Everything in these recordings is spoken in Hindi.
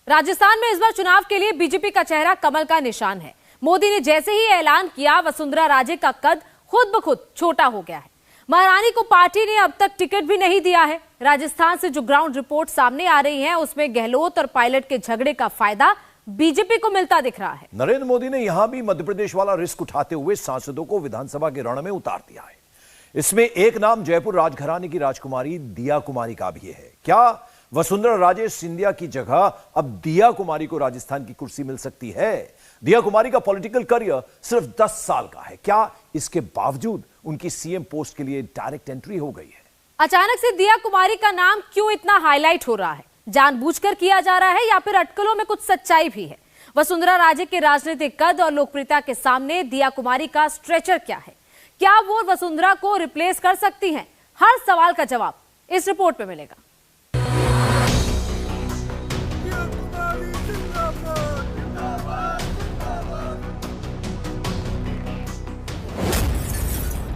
राजस्थान में इस बार चुनाव के लिए बीजेपी का चेहरा कमल का निशान है। मोदी ने जैसे ही ऐलान किया, वसुंधरा राजे का कद खुद ब खुद छोटा हो गया है। महारानी को पार्टी ने अब तक टिकट भी नहीं दिया है। राजस्थान से जो ग्राउंड रिपोर्ट सामने आ रही है, उसमें गहलोत और पायलट के झगड़े का फायदा बीजेपी को मिलता दिख रहा है। नरेंद्र मोदी ने यहां भी मध्य प्रदेश वाला रिस्क उठाते हुए सांसदों को विधानसभा के रण में उतार दिया है। इसमें एक नाम जयपुर राजघराने की राजकुमारी दिया कुमारी का भी है। क्या वसुंधरा राजे सिंधिया की जगह अब दिया कुमारी को राजस्थान की कुर्सी मिल सकती है? दिया कुमारी का पॉलिटिकल करियर सिर्फ 10 साल का है। क्या इसके बावजूद उनकी सीएम पोस्ट के लिए डायरेक्ट एंट्री हो गई है? अचानक से दिया कुमारी का नाम क्यों इतना हाईलाइट हो रहा है? जानबूझकर किया जा रहा है या फिर अटकलों में कुछ सच्चाई भी है? वसुंधरा राजे के राजनीतिक कद और लोकप्रियता के सामने दिया कुमारी का स्ट्रेचर क्या है? क्या वो वसुंधरा को रिप्लेस कर सकती हैं? हर सवाल का जवाब इस रिपोर्ट में मिलेगा।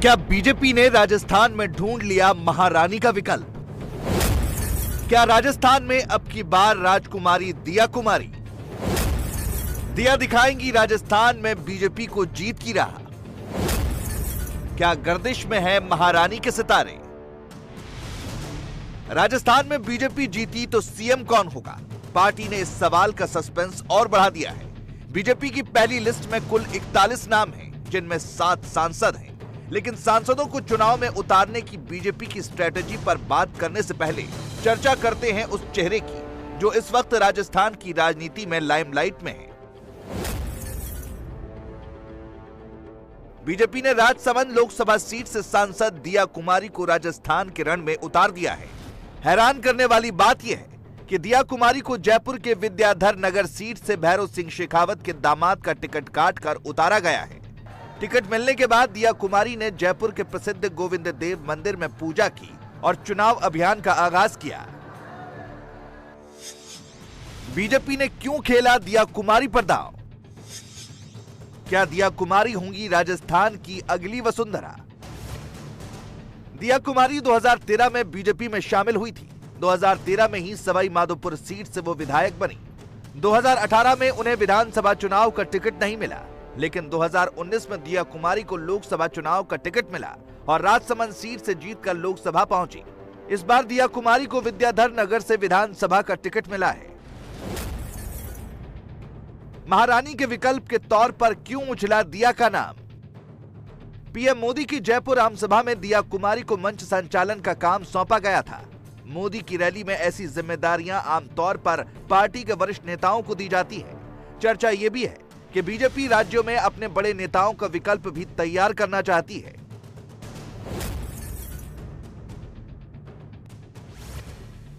क्या बीजेपी ने राजस्थान में ढूंढ लिया महारानी का विकल्प? क्या राजस्थान में अब की बार राजकुमारी दिया कुमारी दिया दिखाएंगी राजस्थान में बीजेपी को जीत की राह? क्या गर्दिश में है महारानी के सितारे? राजस्थान में बीजेपी जीती तो सीएम कौन होगा? पार्टी ने इस सवाल का सस्पेंस और बढ़ा दिया है। बीजेपी की पहली लिस्ट में कुल 41 नाम हैं, जिनमें 7 सांसद हैं। लेकिन सांसदों को चुनाव में उतारने की बीजेपी की स्ट्रेटजी पर बात करने से पहले चर्चा करते हैं उस चेहरे की जो इस वक्त राजस्थान की राजनीति में लाइमलाइट में है। बीजेपी ने राजसमंद लोकसभा सीट से सांसद दिया कुमारी को राजस्थान के रण में उतार दिया है। हैरान करने वाली बात यह है कि दिया कुमारी को जयपुर के विद्याधर नगर सीट से भैरव सिंह शेखावत के दामाद का टिकट काटकर उतारा गया है। टिकट मिलने के बाद दिया कुमारी ने जयपुर के प्रसिद्ध गोविंद देव मंदिर में पूजा की और चुनाव अभियान का आगाज किया। बीजेपी ने क्यों खेला दिया कुमारी पर दांव? क्या दिया कुमारी होंगी राजस्थान की अगली वसुंधरा? दिया कुमारी 2013 में बीजेपी में शामिल हुई थी। 2013 में ही सवाई माधोपुर सीट से वो विधायक बनी। 2018 में उन्हें विधानसभा चुनाव का टिकट नहीं मिला, लेकिन 2019 में दिया कुमारी को लोकसभा चुनाव का टिकट मिला और राजसमंद सीट से जीतकर लोकसभा पहुंची। इस बार दिया कुमारी को विद्याधर नगर से विधानसभा का टिकट मिला है। महारानी के विकल्प के तौर पर क्यों उछला दिया का नाम? पीएम मोदी की जयपुर आमसभा में दिया कुमारी को मंच संचालन का काम सौंपा गया था। मोदी की रैली में ऐसी जिम्मेदारियां आमतौर पर पार्टी के वरिष्ठ नेताओं को दी जाती है। चर्चा यह भी है कि बीजेपी राज्यों में अपने बड़े नेताओं का विकल्प भी तैयार करना चाहती है।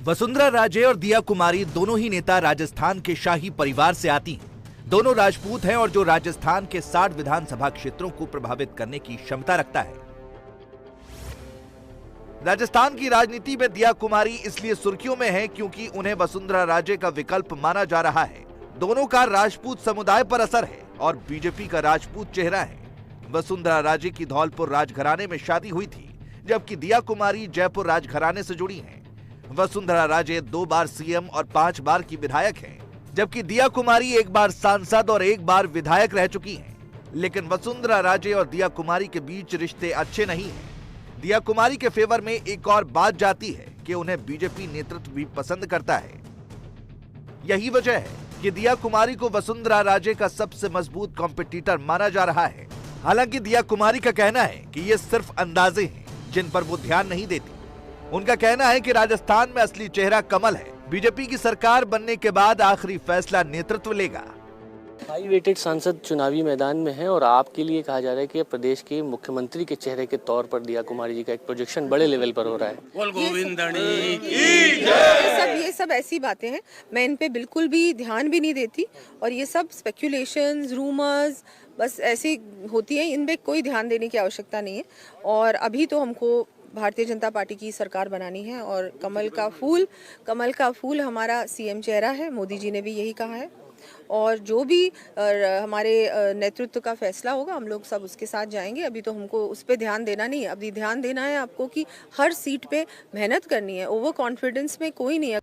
वसुंधरा राजे और दिया कुमारी दोनों ही नेता राजस्थान के शाही परिवार से आती हैं। दोनों राजपूत हैं और जो राजस्थान के 60 विधानसभा क्षेत्रों को प्रभावित करने की क्षमता रखता है। राजस्थान की राजनीति में दिया कुमारी इसलिए सुर्खियों में है क्योंकि उन्हें वसुंधरा राजे का विकल्प माना जा रहा है। दोनों का राजपूत समुदाय पर असर है और बीजेपी का राजपूत चेहरा है। वसुंधरा राजे की धौलपुर राजघराने में शादी हुई थी, जबकि दिया कुमारी जयपुर राजघराने से जुड़ी हैं। वसुंधरा राजे 2 बार सीएम और 5 बार की विधायक हैं, जबकि दिया कुमारी 1 बार सांसद और 1 बार विधायक रह चुकी हैं। लेकिन वसुंधरा राजे और दिया कुमारी के बीच रिश्ते अच्छे नहीं हैं। दिया कुमारी के फेवर में एक और बात जाती है कि उन्हें बीजेपी नेतृत्व भी पसंद करता है। यही वजह है कि दिया कुमारी को वसुंधरा राजे का सबसे मजबूत कॉम्पिटिटर माना जा रहा है। हालांकि दिया कुमारी का कहना है कि ये सिर्फ अंदाजे हैं जिन पर वो ध्यान नहीं देती। उनका कहना है कि राजस्थान में असली चेहरा कमल है। बीजेपी की सरकार बनने के बाद आखिरी फैसला नेतृत्व लेगा। हाई वेटेड सांसद चुनावी मैदान में है और आपके लिए कहा जा रहा है कि प्रदेश के मुख्यमंत्री के चेहरे के तौर पर दिया कुमारी जी का एक प्रोजेक्शन बड़े लेवल पर हो रहा है। ये सब ऐसी बातें हैं, मैं इन पे बिल्कुल भी ध्यान भी नहीं देती और ये सब स्पेक्यूलेशंस, रूमर्स बस ऐसी होती हैं, इन पे कोई ध्यान देने की आवश्यकता नहीं है। और अभी तो हमको भारतीय जनता पार्टी की सरकार बनानी है और कमल का फूल हमारा सीएम चेहरा है। मोदी जी ने भी यही कहा है और जो भी हमारे नेतृत्व का फैसला होगा हम लोग सब उसके साथ जाएंगे। अभी तो हमको उस पर ध्यान देना नहीं है, अभी ध्यान देना है आपको कि हर सीट पे मेहनत करनी है। ओवर कॉन्फिडेंस में कोई नहीं है।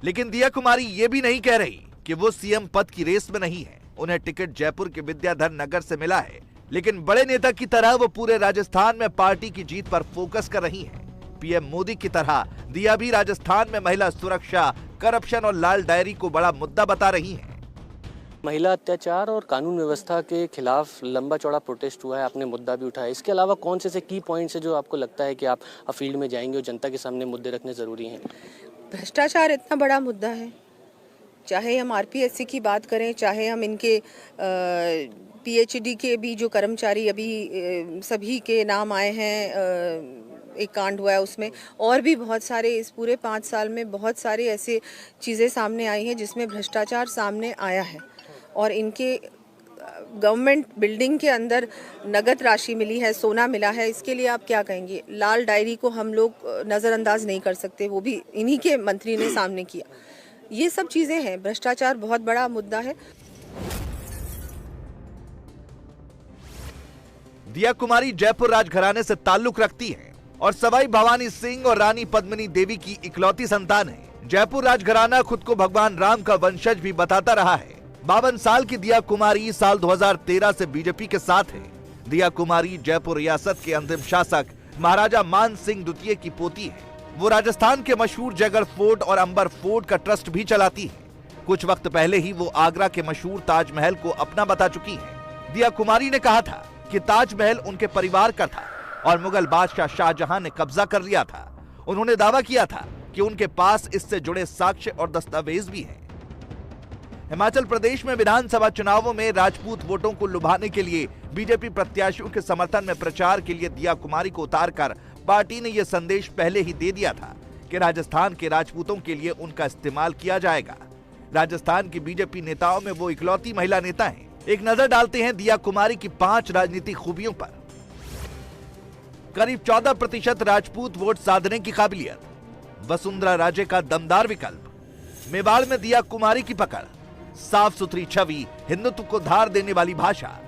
लेकिन दिया कुमारी ये भी नहीं कह रही कि वो सीएम पद की रेस में नहीं है। उन्हें टिकट जयपुर के विद्याधर नगर से मिला है, लेकिन बड़े नेता की तरह वो पूरे राजस्थान में पार्टी की जीत पर फोकस कर रही हैं। पीएम मोदी की तरह दिया भी राजस्थान में महिला सुरक्षा, करप्शन और लाल डायरी को बड़ा मुद्दा बता रही हैं। महिला अत्याचार और कानून व्यवस्था के खिलाफ लंबा चौड़ा प्रोटेस्ट हुआ है, आपने मुद्दा भी उठाया। इसके अलावा कौन से की पॉइंट्स है जो आपको लगता है कि आप फील्ड में जाएंगे और जनता के सामने मुद्दे रखने जरूरी हैं? भ्रष्टाचार इतना बड़ा मुद्दा है, चाहे हम आरपीएससी की बात करें, चाहे हम इनके पीएचडी के भी जो कर्मचारी अभी सभी के नाम आए हैं, एक कांड हुआ है उसमें, और भी बहुत सारे इस पूरे 5 साल में बहुत सारे ऐसे चीज़ें सामने आई हैं जिसमें भ्रष्टाचार सामने आया है। और इनके गवर्नमेंट बिल्डिंग के अंदर नगद राशि मिली है, सोना मिला है, इसके लिए आप क्या कहेंगे? लाल डायरी को हम लोग नज़रअंदाज नहीं कर सकते, वो भी इन्हीं के मंत्री ने सामने किया। ये सब चीज़ें हैं, भ्रष्टाचार बहुत बड़ा मुद्दा है। दिया कुमारी जयपुर राजघराने से ताल्लुक रखती हैं और सवाई भवानी सिंह और रानी पद्मिनी देवी की इकलौती संतान है। जयपुर राजघराना खुद को भगवान राम का वंशज भी बताता रहा है। 52 साल की दिया कुमारी साल 2013 से बीजेपी के साथ है। दिया कुमारी जयपुर रियासत के अंतिम शासक महाराजा मान सिंह द्वितीय की पोती है। वो राजस्थान के मशहूर जयगढ़ फोर्ट और अंबर फोर्ट का ट्रस्ट भी चलाती है। कुछ वक्त पहले ही वो आगरा के मशहूर ताजमहल को अपना बता चुकी है। दिया कुमारी ने कहा था कि ताजमहल उनके परिवार का था और मुगल बादशाह शाहजहां ने कब्जा कर लिया था। उन्होंने दावा किया था कि उनके पास इससे जुड़े साक्ष्य और दस्तावेज भी हैं। हिमाचल प्रदेश में विधानसभा चुनावों में राजपूत वोटों को लुभाने के लिए बीजेपी प्रत्याशियों के समर्थन में प्रचार के लिए दिया कुमारी को उतारकर पार्टी ने यह संदेश पहले ही दे दिया था कि राजस्थान के राजपूतों के लिए उनका इस्तेमाल किया जाएगा। राजस्थान की बीजेपी नेताओं में वो इकलौती महिला नेता हैं। एक नजर डालते हैं दिया कुमारी की 5 राजनीतिक खूबियों पर। करीब 14% राजपूत वोट साधने की काबिलियत, वसुंधरा राजे का दमदार विकल्प, मेवाड़ में दिया कुमारी की पकड़, साफ सुथरी छवि, हिंदुत्व को धार देने वाली भाषा।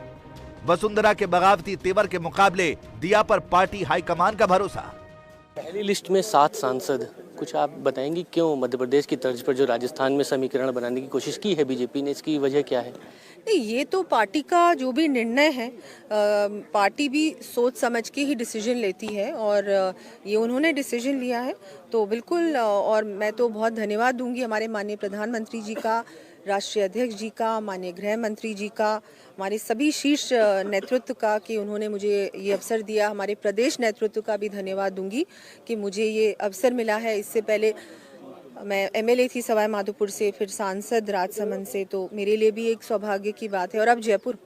वसुंधरा के बगावती तेवर के मुकाबले दिया पर पार्टी हाईकमान का भरोसा। पहली लिस्ट में 7 सांसद, कुछ आप बताएंगी क्यों मध्य प्रदेश की तर्ज पर जो राजस्थान में समीकरण बनाने की कोशिश की है बीजेपी ने, इसकी वजह क्या है? नहीं, ये तो पार्टी का जो भी निर्णय है, पार्टी भी सोच समझ के ही डिसीजन लेती है और ये उन्होंने डिसीजन लिया है तो बिल्कुल। और मैं तो बहुत धन्यवाद दूंगी हमारे माननीय प्रधानमंत्री जी का, राष्ट्रीय अध्यक्ष जी का, माननीय गृह मंत्री जी का, हमारे सभी शीर्ष नेतृत्व का कि उन्होंने मुझे ये अवसर दिया। हमारे प्रदेश नेतृत्व का भी धन्यवाद दूंगी कि मुझे ये अवसर मिला है। इससे पहले मैं एमएलए थी सवाई माधोपुर से, फिर सांसद राजसमंद से, तो मेरे लिए भी एक सौभाग्य की बात है। और अब जयपुर,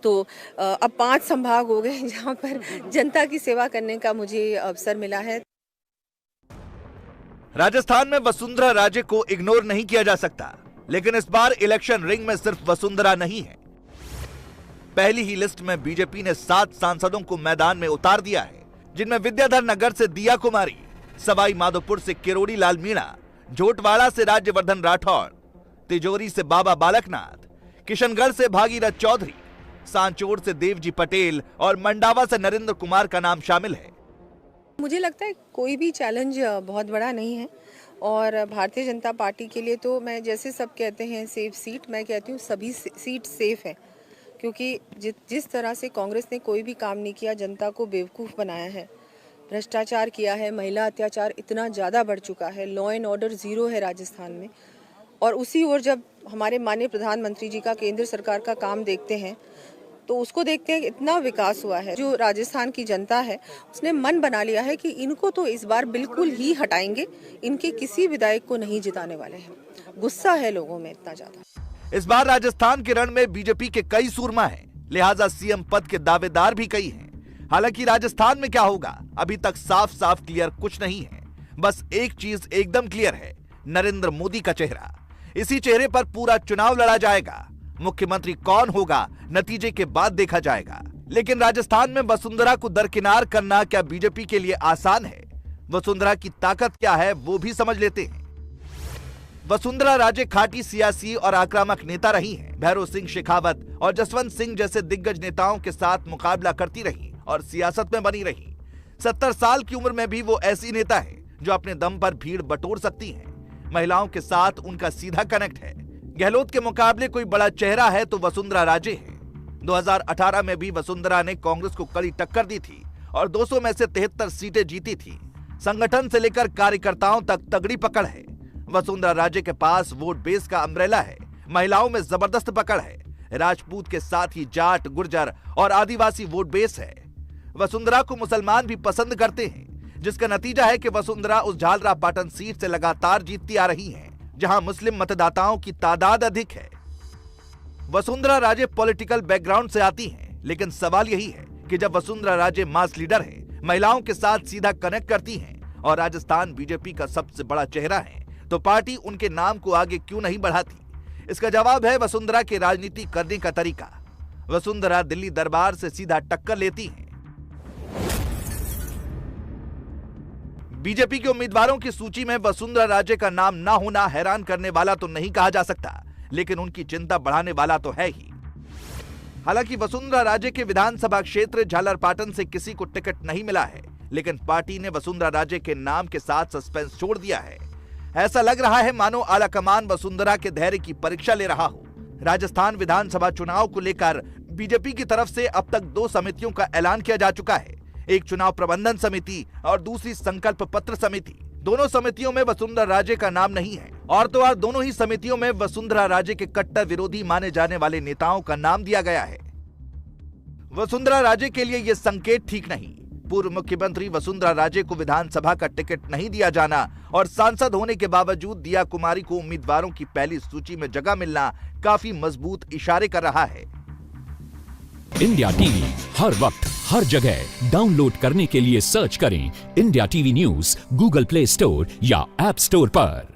तो अब 5 संभाग हो गए जहाँ पर जनता की सेवा करने का मुझे अवसर मिला है। राजस्थान में वसुंधरा राजे को इग्नोर नहीं किया जा सकता, लेकिन इस बार इलेक्शन रिंग में सिर्फ वसुंधरा नहीं है। पहली ही लिस्ट में बीजेपी ने 7 सांसदों को मैदान में उतार दिया है, जिनमें विद्याधर नगर से दिया कुमारी, सवाई माधोपुर से किरोड़ी लाल मीणा, झोटवाड़ा से राज्यवर्धन राठौड़, तिजोरी से बाबा बालकनाथ, किशनगढ़ से भागीरथ चौधरी, सांचौर से देवजी पटेल और मंडावा से नरेंद्र कुमार का नाम शामिल है। मुझे लगता है कोई भी चैलेंज बहुत बड़ा नहीं है और भारतीय जनता पार्टी के लिए तो मैं, जैसे सब कहते हैं सेफ सीट, मैं कहती हूँ सभी सीट सेफ है, क्योंकि जिस तरह से कांग्रेस ने कोई भी काम नहीं किया, जनता को बेवकूफ़ बनाया है, भ्रष्टाचार किया है, महिला अत्याचार इतना ज़्यादा बढ़ चुका है, लॉ एंड ऑर्डर ज़ीरो है राजस्थान में। और उसी ओर जब हमारे माननीय प्रधानमंत्री जी का, केंद्र सरकार का काम देखते हैं तो उसको देखते हैं कि इतना विकास हुआ है। जो राजस्थान की जनता है उसने मन बना लिया है कि इनको तो इस बार बिल्कुल ही हटाएंगे, इनके किसी विधायक को नहीं जिताने वाले हैं। गुस्सा है लोगों में इतना ज्यादा। इस बार राजस्थान के रण में बीजेपी के कई सूरमा हैं, लिहाजा सीएम पद के दावेदार भी कई हैं। हालांकि राजस्थान में क्या होगा अभी तक साफ साफ क्लियर कुछ नहीं है। बस एक चीज एकदम क्लियर है, नरेंद्र मोदी का चेहरा। इसी चेहरे पर पूरा चुनाव लड़ा जाएगा। मुख्यमंत्री कौन होगा नतीजे के बाद देखा जाएगा। लेकिन राजस्थान में वसुंधरा को दरकिनार करना क्या बीजेपी के लिए आसान है? वसुंधरा की ताकत क्या है वो भी समझ लेते हैं। वसुंधरा राजे खाटी सियासी और आक्रामक नेता रही हैं। भैरव सिंह शेखावत और जसवंत सिंह जैसे दिग्गज नेताओं के साथ मुकाबला करती रही और सियासत में बनी रही। 70 साल की उम्र में भी वो ऐसी नेता है जो अपने दम पर भीड़ बटोर सकती हैं। महिलाओं के साथ उनका सीधा कनेक्ट है। गहलोत के मुकाबले कोई बड़ा चेहरा है तो वसुंधरा राजे है। 2018 में भी वसुंधरा ने कांग्रेस को कड़ी टक्कर दी थी और 200 में से 73 सीटें जीती थी। संगठन से लेकर कार्यकर्ताओं तक तगड़ी पकड़ है। वसुंधरा राजे के पास वोट बेस का अम्ब्रेला है। महिलाओं में जबरदस्त पकड़ है। राजपूत के साथ ही जाट, गुर्जर और आदिवासी वोट बेस है। वसुंधरा को मुसलमान भी पसंद करते हैं, जिसका नतीजा है कि वसुंधरा उस झालरा पाटन सीट से लगातार जीतती आ रही हैं, जहां मुस्लिम मतदाताओं की तादाद अधिक है। वसुंधरा राजे पॉलिटिकल बैकग्राउंड से आती हैं, लेकिन सवाल यही है कि जब वसुंधरा राजे मास लीडर हैं, महिलाओं के साथ सीधा कनेक्ट करती हैं और राजस्थान बीजेपी का सबसे बड़ा चेहरा है, तो पार्टी उनके नाम को आगे क्यों नहीं बढ़ाती? इसका जवाब है वसुंधरा के राजनीति करने का तरीका। वसुंधरा दिल्ली दरबार से सीधा टक्कर लेती हैं। बीजेपी के उम्मीदवारों की सूची में वसुंधरा राजे का नाम ना होना हैरान करने वाला तो नहीं कहा जा सकता, लेकिन उनकी चिंता बढ़ाने वाला तो है ही। हालांकि वसुंधरा राजे के विधानसभा क्षेत्र झालरपाटन से किसी को टिकट नहीं मिला है, लेकिन पार्टी ने वसुंधरा राजे के नाम के साथ सस्पेंस छोड़ दिया है। ऐसा लग रहा है मानो आलाकमान वसुंधरा के धैर्य की परीक्षा ले रहा हो। राजस्थान विधानसभा चुनाव को लेकर बीजेपी की तरफ से अब तक 2 समितियों का ऐलान किया जा चुका है, एक चुनाव प्रबंधन समिति और दूसरी संकल्प पत्र समिति। दोनों समितियों में वसुंधरा राजे का नाम नहीं है और तो और दोनों ही समितियों में वसुंधरा राजे के कट्टर विरोधी माने जाने वाले नेताओं का नाम दिया गया है। वसुंधरा राजे के लिए यह संकेत ठीक नहीं। पूर्व मुख्यमंत्री वसुंधरा राजे को विधानसभा का टिकट नहीं दिया जाना और सांसद होने के बावजूद दिया कुमारी को उम्मीदवारों की पहली सूची में जगह मिलना काफी मजबूत इशारे कर रहा है। इंडिया टीवी हर वक्त हर जगह डाउनलोड करने के लिए सर्च करें India TV news Google play store या ऐप स्टोर पर।